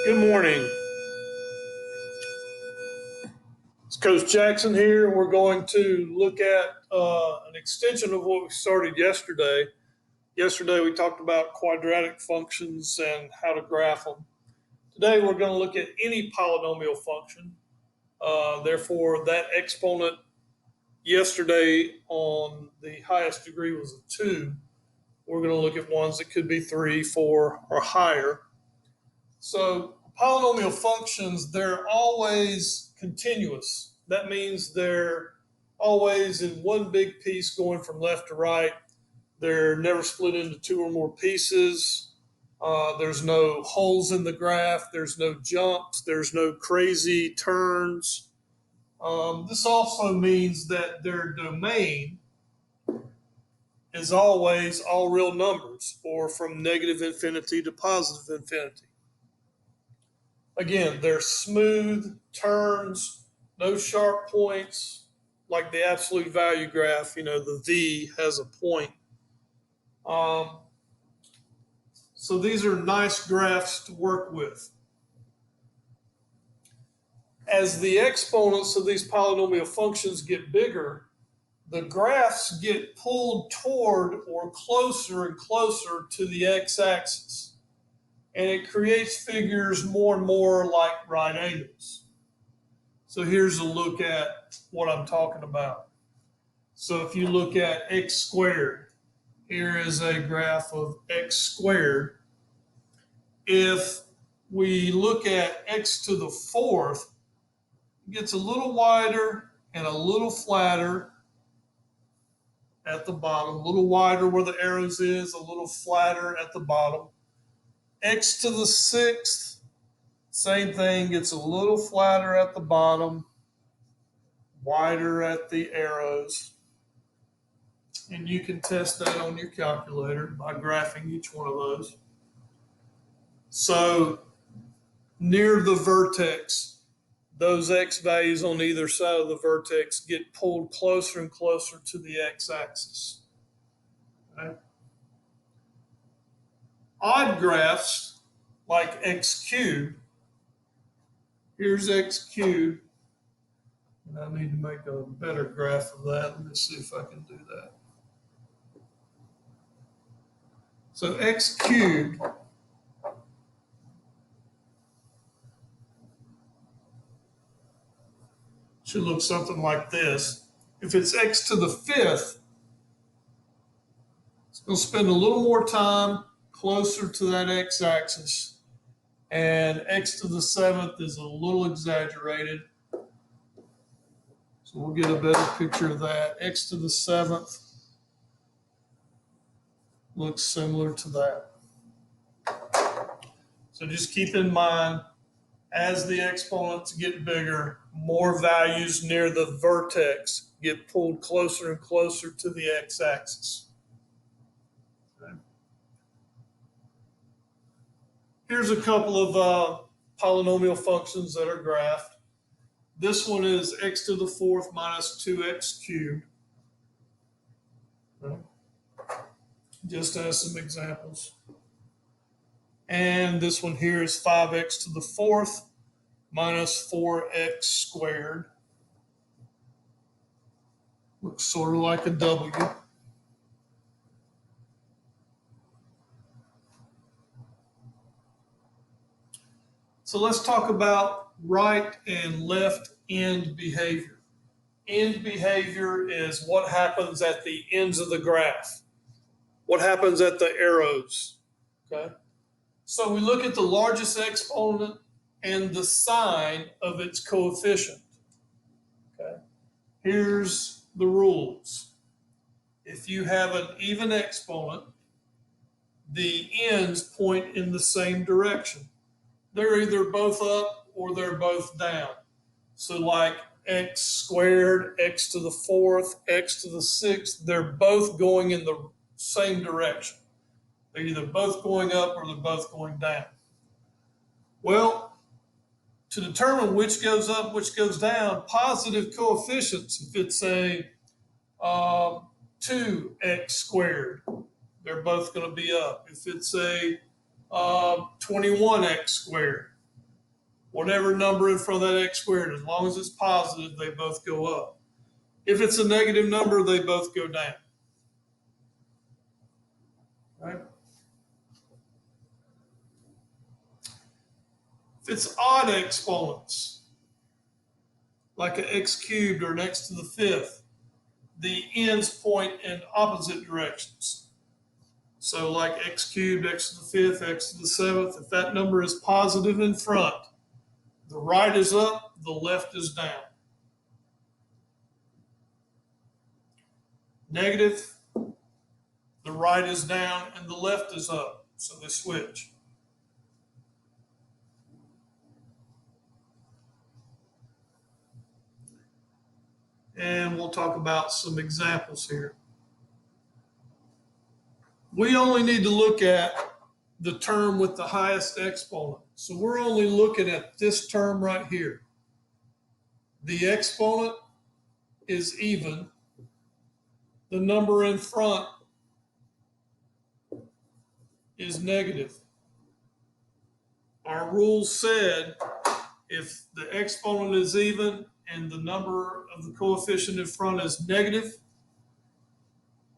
Good morning. It's Coach Jackson here, and we're going to look at an extension of what we started yesterday. Yesterday, we talked about quadratic functions and how to graph them. Today, we're going to look at any polynomial function. Therefore, that exponent yesterday on the highest degree was a 2. We're going to look at ones that could be 3, 4, or higher. So polynomial functions, they're always continuous. That means they're always in one big piece going from left to right. They're never split into two or more pieces. There's no holes in the graph. There's no jumps. There's no crazy turns. This also means that their domain is always all real numbers, or from negative infinity to positive infinity. Again, they're smooth turns, no sharp points, like the absolute value graph. The V has a point. So these are nice graphs to work with. As the exponents of these polynomial functions get bigger, the graphs get pulled toward or closer and closer to the x-axis. And it creates figures more and more like right angles. So here's a look at what I'm talking about. So if you look at x squared, here is a graph of x squared. If we look at x to the fourth, it gets a little wider and a little flatter at the bottom, a little wider where the arrows is, a little flatter at the bottom. X to the sixth, same thing, gets a little flatter at the bottom, wider at the arrows. And you can test that on your calculator by graphing each one of those. So near the vertex, those x values on either side of the vertex get pulled closer and closer to the x-axis. Okay? Odd graphs like x cubed, here's x cubed, and I need to make a better graph of that. Let me see if I can do that. So x cubed should look something like this. If it's x to the fifth, it's going to spend a little more time closer to that x-axis. And x to the seventh is a little exaggerated. So we'll get a better picture of that. X to the seventh looks similar to that. So just keep in mind, as the exponents get bigger, more values near the vertex get pulled closer and closer to the x-axis. Okay. Here's a couple of polynomial functions that are graphed. This one is x to the fourth minus 2x cubed. Okay. Just as some examples. And this one here is 5x to the fourth minus 4x squared. Looks sort of like a W. So let's talk about right and left end behavior. End behavior is what happens at the ends of the graph. What happens at the arrows, okay? So we look at the largest exponent and the sign of its coefficient, okay? Here's the rules. If you have an even exponent, the ends point in the same direction. They're either both up or they're both down. So like x squared, x to the fourth, x to the sixth, they're both going in the same direction. They're either both going up or they're both going down. Well, to determine which goes up, which goes down, positive coefficients, if it's a 2x squared, they're both going to be up. If it's a 21x squared, Whatever number in front of that x squared, as long as it's positive, they both go up. If it's a negative number, they both go down. Right? If it's odd exponents, like an x cubed or an x to the fifth, the ends point in opposite directions. So like x cubed, x to the fifth, x to the seventh, if that number is positive in front, the right is up, the left is down. Negative, the right is down and the left is up. So they switch. And we'll talk about some examples here. We only need to look at the term with the highest exponent. So we're only looking at this term right here. The exponent is even. The number in front is negative. Our rule said if the exponent is even and the number of the coefficient in front is negative,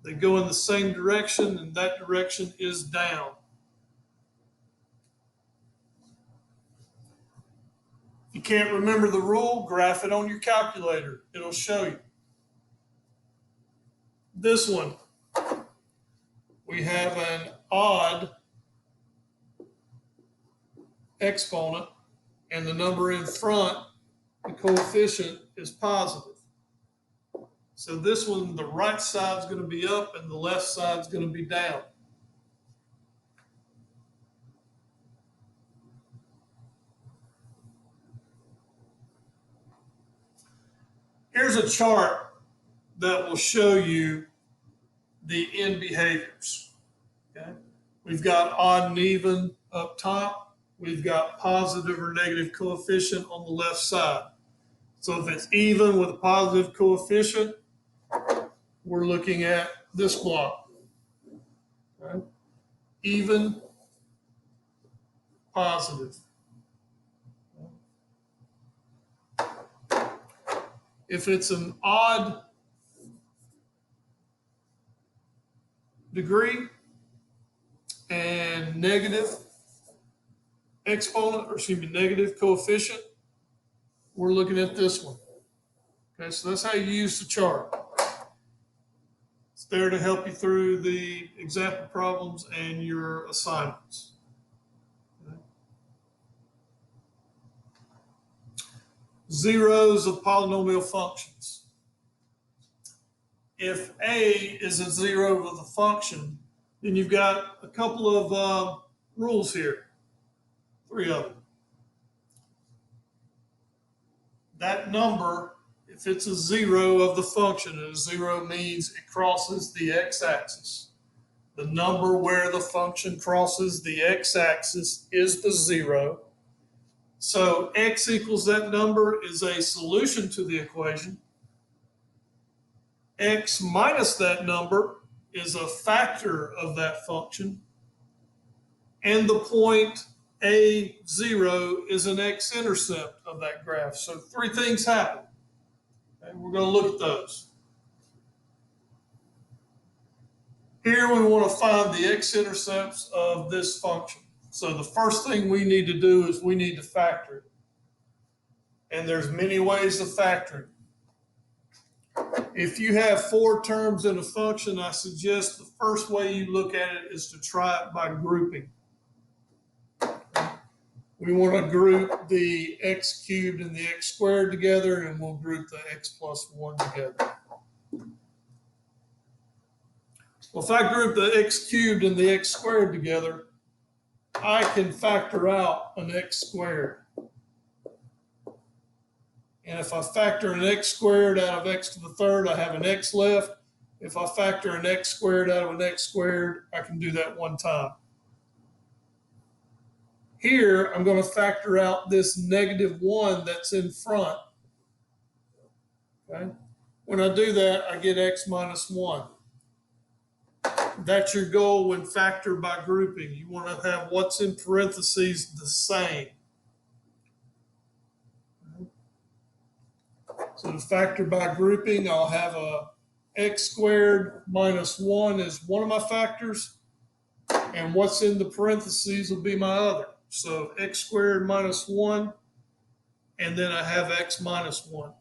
they go in the same direction, and that direction is down. If you can't remember the rule, graph it on your calculator. It'll show you. This one, we have an odd exponent, and the number in front, the coefficient, is positive. So this one, the right side is going to be up and the left side is going to be down. Here's a chart that will show you the end behaviors. Okay? We've got odd and even up top. We've got positive or negative coefficient on the left side. So if it's even with a positive coefficient, we're looking at this block. Okay? Even, positive. If it's an odd degree and negative exponent, or excuse me, negative coefficient, we're looking at this one. Okay, so that's how you use the chart. It's there to help you through the example problems and your assignments. Okay. Zeros of polynomial functions. If a is a zero of the function, then you've got a couple of rules here, 3 of them. That number, if it's a zero of the function, and a zero means it crosses the x-axis. The number where the function crosses the x-axis is the zero. So x equals that number is a solution to the equation. X minus that number is a factor of that function. And the point A0 is an x-intercept of that graph. So 3 things happen. Okay, we're going to look at those. Here we want to find the x-intercepts of this function. So the first thing we need to do is we need to factor it. And there's many ways of factoring. If you have 4 terms in a function, I suggest the first way you look at it is to try it by grouping. We want to group the x cubed and the x squared together, and we'll group the x plus 1 together. Well, if I group the x cubed and the x squared together, I can factor out an x squared. And if I factor an x squared out of x to the third, I have an x left. If I factor an x squared out of an x squared, I can do that 1 time. Here, I'm going to factor out this -1 that's in front. Okay? When I do that, I get x minus 1. That's your goal when factored by grouping. You want to have what's in parentheses the same. So to factor by grouping, I'll have a x squared minus 1 is one of my factors, and what's in the parentheses will be my other. So x squared minus 1, and then I have x minus 1.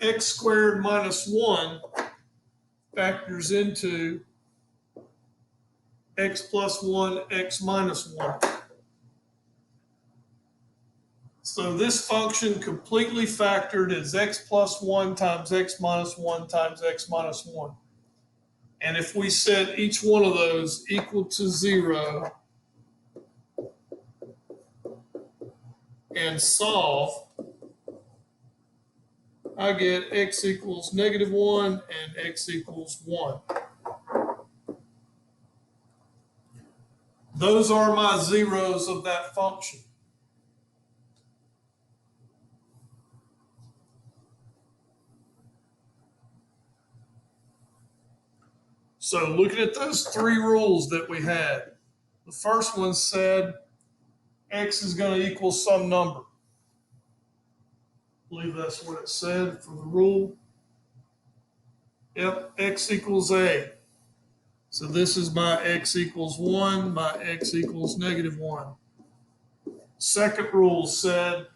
X squared minus 1 factors into x plus 1, x minus 1. So this function completely factored is x plus 1 times x minus 1 times x minus 1. And if we set each one of those equal to 0 and solve, I get x equals -1 and x equals 1. Those are my zeros of that function. So looking at those three rules that we had, the first one said x is going to equal some number. I believe that's what it said for the rule. Yep, x equals a. So this is my x equals 1, my x equals -1. Second rule said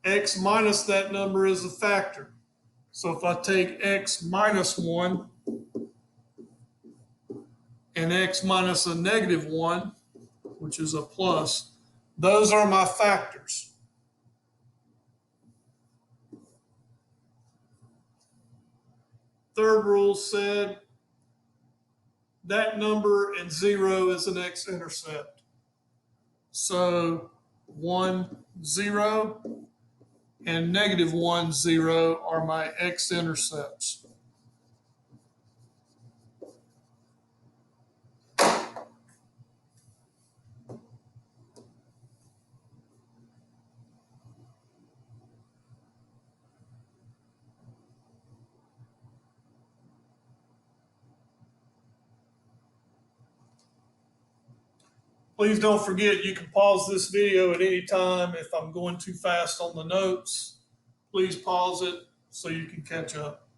x minus that number is a factor. So if I take x minus 1 and x minus a -1, which is a plus, those are my factors. Third rule said that number and 0 is an x-intercept. So 1, 0, and -1, 0 are my x-intercepts. Please don't forget, you can pause this video at any time. If I'm going too fast on the notes, please pause it so you can catch up.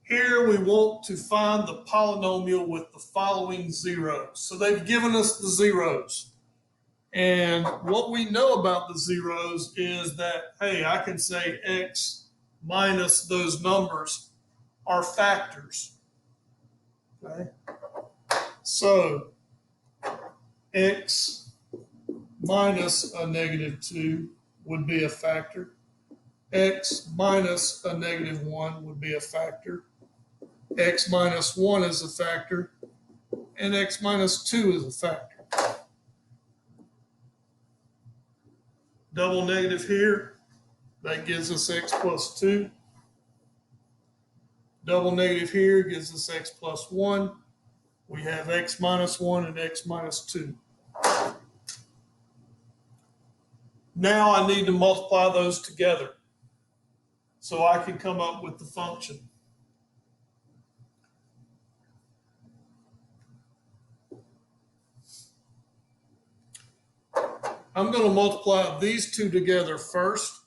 Here we want to find the polynomial with the following zeros. So they've given us the zeros. And what we know about the zeros is that, hey, I can say x minus those numbers are factors. Okay? So x minus a -2 would be a factor. X minus a -1 would be a factor. X minus 1 is a factor. And x minus 2 is a factor. Double negative here, that gives us x plus 2. Double negative here gives us x plus 1. We have x minus 1 and x minus 2. Now I need to multiply those together so I can come up with the function. I'm going to multiply these two together first,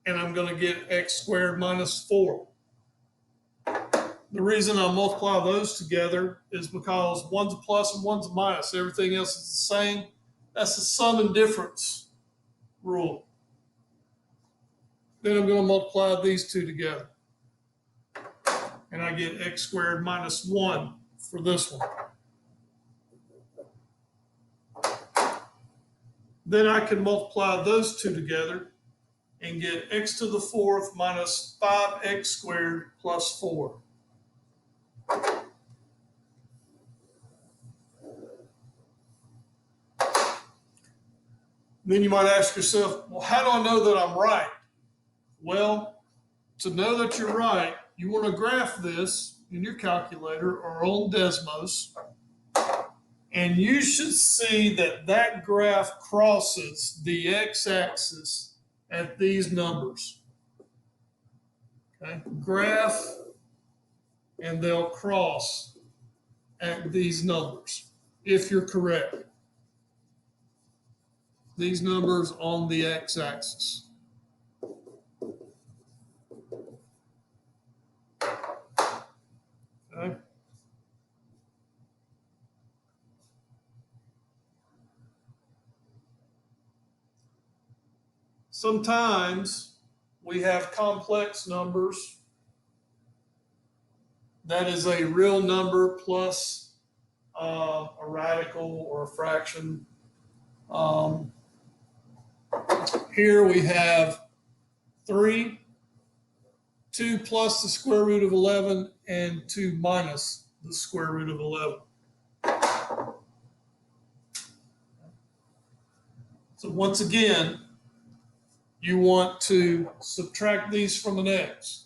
and I'm going to get x squared minus 4. The reason I multiply those together is because one's a plus and one's a minus. Everything else is the same. That's the sum and difference rule. Then I'm going to multiply these two together. And I get x squared minus 1 for this one. Then I can multiply those two together and get x to the 4th minus 5x squared plus 4. Then you might ask yourself, well, how do I know that I'm right? Well, to know that you're right, you want to graph this in your calculator or on Desmos, and you should see that that graph crosses the x-axis at these numbers. Okay, graph, and they'll cross at these numbers, if you're correct. These numbers on the x-axis. Okay. Sometimes we have complex numbers that is a real number plus a radical or a fraction. Here we have 3, 2 plus the square root of 11, and 2 minus the square root of 11. So once again, you want to subtract these from an x.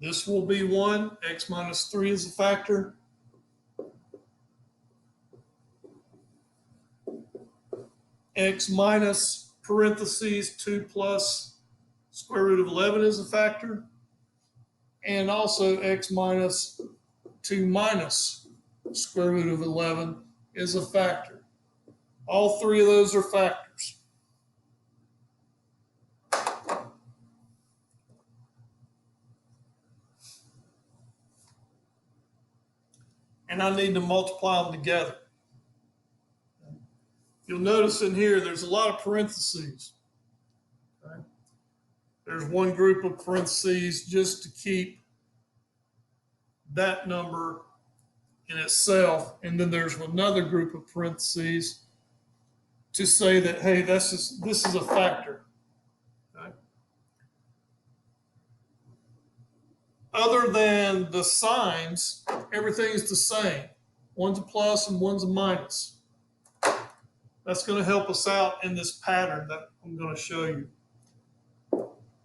This will be 1. X minus 3 is a factor. X minus parentheses 2 plus square root of 11 is a factor. And also x minus 2 minus square root of 11 is a factor. All three of those are factors. And I need to multiply them together. You'll notice in here there's a lot of parentheses. Okay? There's one group of parentheses just to keep that number in itself, and then there's another group of parentheses to say that, hey, this is a factor. Okay? Other than the signs, everything's the same. One's a plus and one's a minus. That's going to help us out in this pattern that I'm going to show you.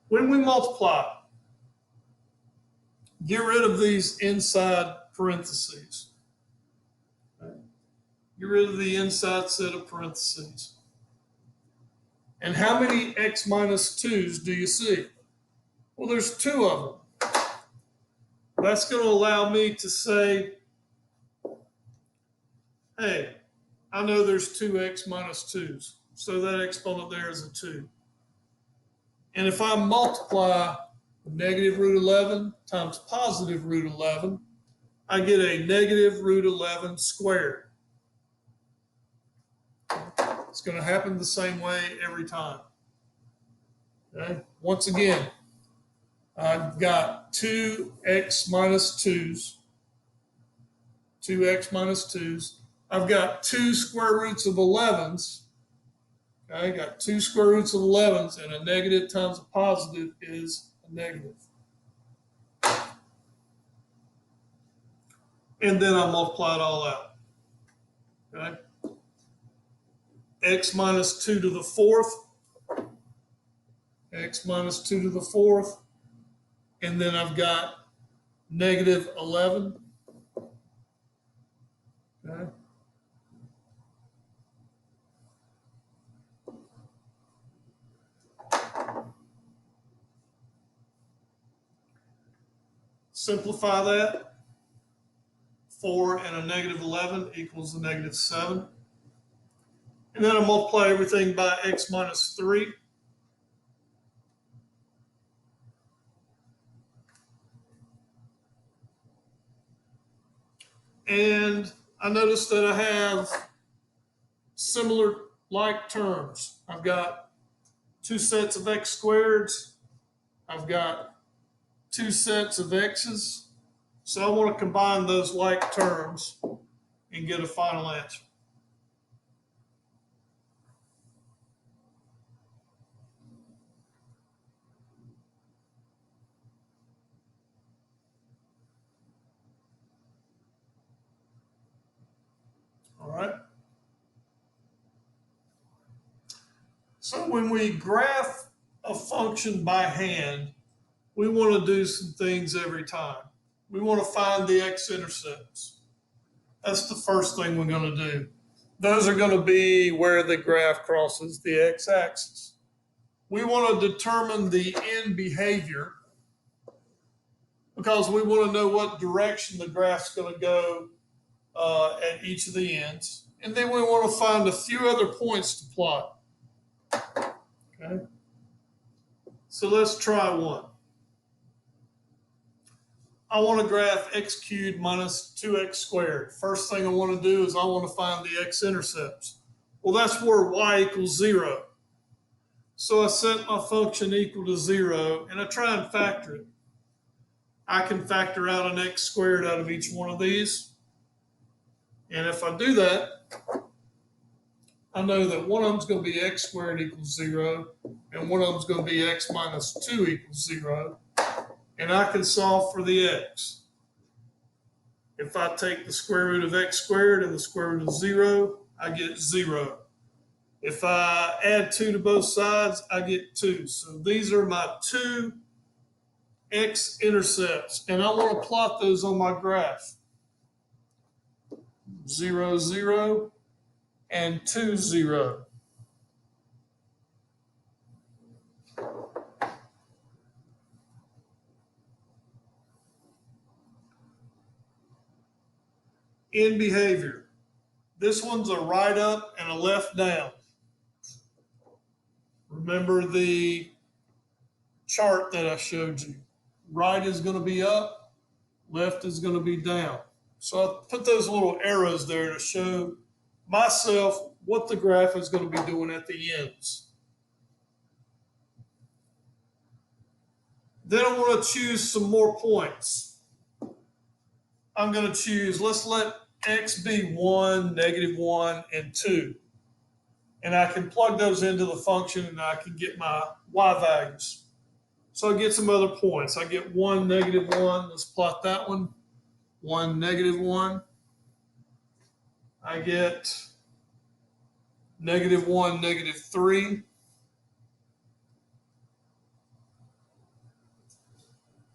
When we multiply, get rid of these inside parentheses. Okay? Get rid of the inside set of parentheses. And how many x minus 2's do you see? Well, there's 2 of them. That's going to allow me to say, hey, I know there's 2x minus 2's. So that exponent there is a 2. And if I multiply negative root 11 times positive root 11, I get a negative root 11 squared. It's going to happen the same way every time. Okay? Once again, I've got 2x minus 2's. 2x minus 2's. I've got 2 square roots of 11's. Okay, got 2 square roots of 11's, and a negative times a positive is a negative. And then I multiply it all out. Okay? X minus 2 to the 4th. X minus 2 to the 4th. And then I've got negative 11. Okay? Simplify that. 4 and a negative 11 equals a negative 7. And then I multiply everything by x minus 3. And I notice that I have similar like terms. I've got 2 sets of x squareds. I've got 2 sets of x's. So I want to combine those like terms and get a final answer. All right. So when we graph a function by hand, we want to do some things every time. We want to find the x-intercepts. That's the first thing we're going to do. Those are going to be where the graph crosses the x-axis. We want to determine the end behavior because we want to know what direction the graph's going to go at each of the ends. And then we want to find a few other points to plot. Okay. So let's try one. I want to graph x cubed minus 2x squared. First thing I want to do is I want to find the x-intercepts. Well, that's where y equals 0. So I set my function equal to 0, and I try and factor it. I can factor out an x squared out of each one of these. And if I do that, I know that one of them is going to be x squared equals 0, and one of them is going to be x minus 2 equals 0. And I can solve for the x. If I take the square root of x squared and the square root of 0, I get 0. If I add 2 to both sides, I get 2. So these are my two x-intercepts, and I want to plot those on my graph. 0, 0, and 2, 0. In behavior, this one's a right up and a left down. Remember the chart that I showed you. Right is going to be up, left is going to be down. So I put those little arrows there to show myself what the graph is going to be doing at the ends. Then I want to choose some more points. I'm going to choose, let's let x be 1, -1, and 2. And I can plug those into the function and I can get my y values. So I get some other points. I get 1, -1. Let's plot that one. 1, -1. I get -1, -3.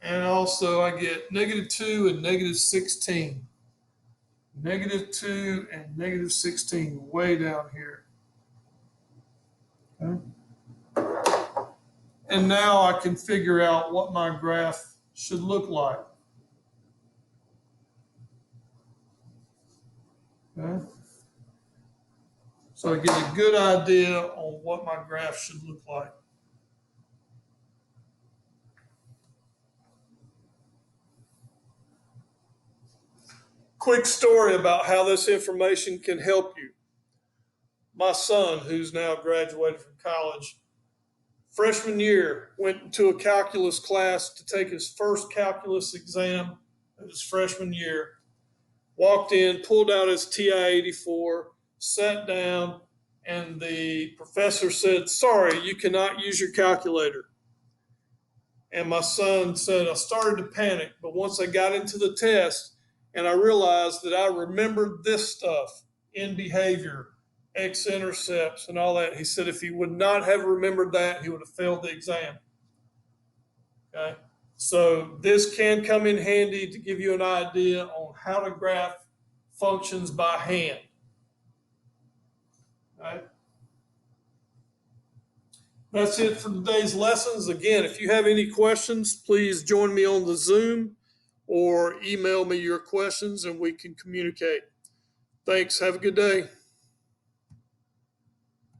And also I get -2 and -16. -2 and -16 way down here. Okay. And now I can figure out what my graph should look like. Okay. So I get a good idea on what my graph should look like. Quick story about how this information can help you. My son, who's now graduated from college, freshman year, went into a calculus class to take his first calculus exam of his freshman year. Walked in, pulled out his TI-84, sat down, and the professor said, "Sorry, you cannot use your calculator." And my son said, "I started to panic, but once I got into the test and I realized that I remembered this stuff in behavior, x-intercepts and all that," he said if he would not have remembered that, he would have failed the exam. Okay. So this can come in handy to give you an idea on how to graph functions by hand. All right. That's it for today's lessons. Again, if you have any questions, please join me on the Zoom or email me your questions and we can communicate. Thanks. Have a good day.